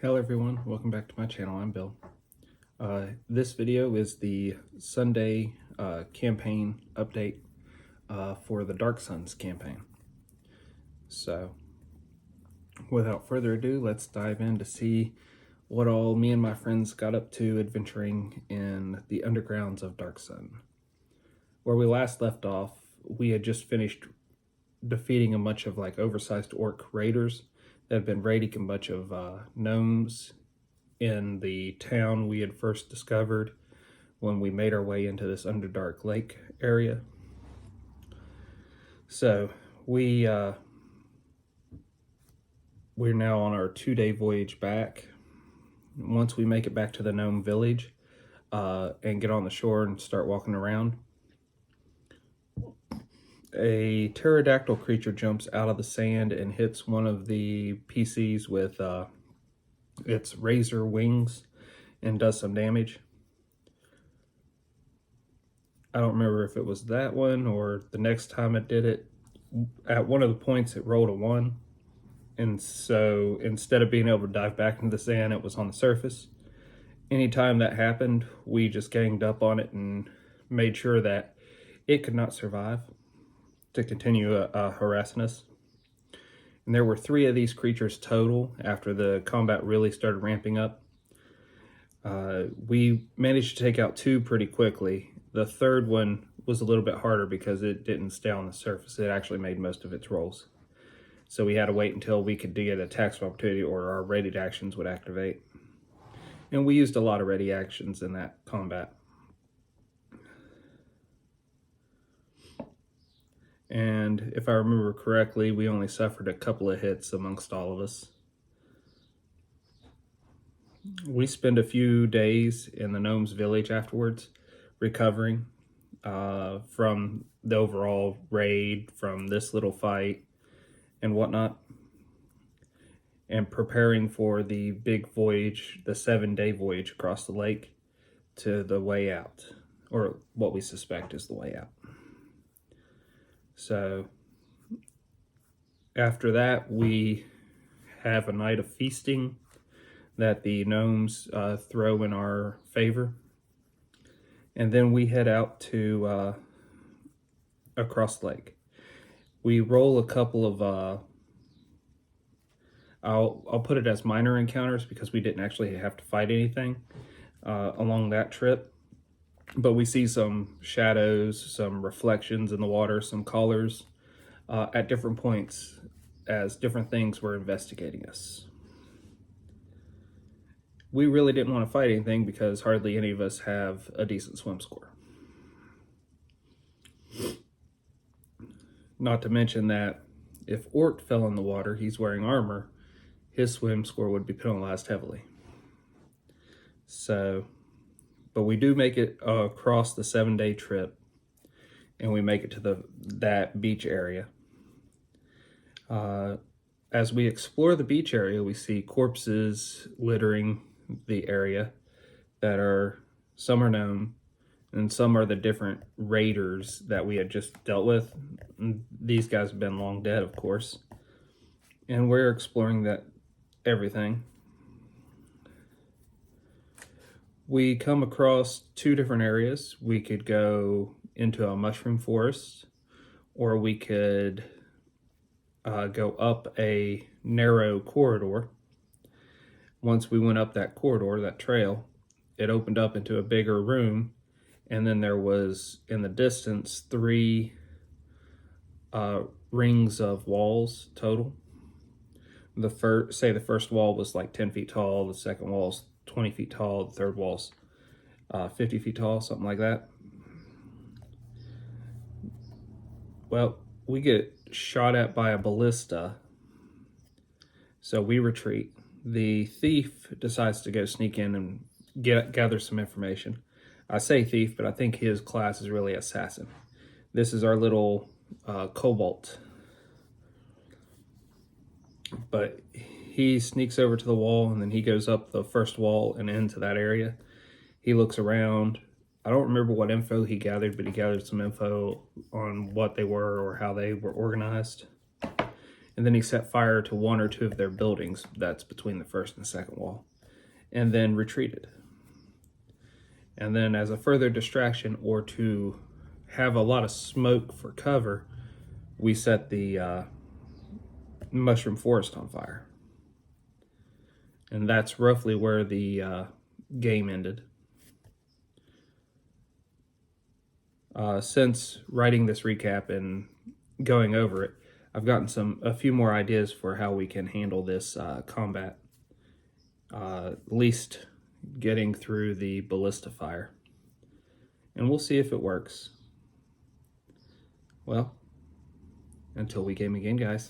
Hello everyone, welcome back to my channel. I'm Bill. This video is the Sunday campaign update for the Darksun campaign. So without further ado, let's dive in to see what all me and my friends got up to adventuring in the undergrounds of Darksun. Where we last left off, we had just finished defeating a bunch of oversized orc raiders that had been raiding a bunch of gnomes in the town we had first discovered when we made our way into this Underdark Lake area. So we're now on our 2-day voyage back. Once we make it back to the gnome village and get on the shore and start walking around, a pterodactyl creature jumps out of the sand and hits one of the PCs with its razor wings and does some damage. I don't remember if it was that one or the next time it did it. At one of the points it rolled a 1, and so instead of being able to dive back into the sand, it was on the surface. Anytime that happened, we just ganged up on it and made sure that it could not survive to continue harassing us. And there were 3 of these creatures total after the combat really started ramping up. We managed to take out 2 pretty quickly. The third one was a little bit harder because it didn't stay on the surface. It actually made most of its rolls. So we had to wait until we could get attacks of opportunity or our ready actions would activate. And we used a lot of ready actions in that combat. And if I remember correctly, we only suffered a couple of hits amongst all of us. We spent a few days in the gnomes village afterwards, recovering from the overall raid, from this little fight and whatnot, and preparing for the big voyage, the 7-day voyage across the lake to the way out, or what we suspect is the way out. So after that, we have a night of feasting that the gnomes throw in our favor. And then we head out to across the lake. We roll a couple of, I'll put it as minor encounters because we didn't actually have to fight anything along that trip. But we see some shadows, some reflections in the water, some colors at different points as different things were investigating us. We really didn't want to fight anything because hardly any of us have a decent swim score. Not to mention that if Ort fell in the water, he's wearing armor, his swim score would be penalized heavily. So, but we do make it across the 7-day trip, and we make it to that beach area. As we explore the beach area, we see corpses littering the area that are, some are known, and some are the different raiders that we had just dealt with. And these guys have been long dead, of course. And we're exploring that everything. We come across 2 different areas. We could go into a mushroom forest, or we could go up a narrow corridor. Once we went up that corridor, that trail, it opened up into a bigger room, and then there was, in the distance, 3 rings of walls total. The first wall was like 10 feet tall, the second wall's 20 feet tall, the third wall's 50 feet tall, something like that. Well, we get shot at by a ballista, so we retreat. The thief decides to go sneak in and gather some information. I say thief, but I think his class is really assassin. This is our little kobold. But he sneaks over to the wall, and then he goes up the first wall and into that area. He looks around. I don't remember what info he gathered, but he gathered some info on what they were or how they were organized. and then he set fire to one or two of their buildings that's between the first and second wall, and then retreated. And then as a further distraction, or to have a lot of smoke for cover, we set the mushroom forest on fire. And that's roughly where the game ended. Since writing this recap and going over it, I've gotten a few more ideas for how we can handle this combat. At least getting through the ballista fire. And we'll see if it works. Well, until we game again, guys.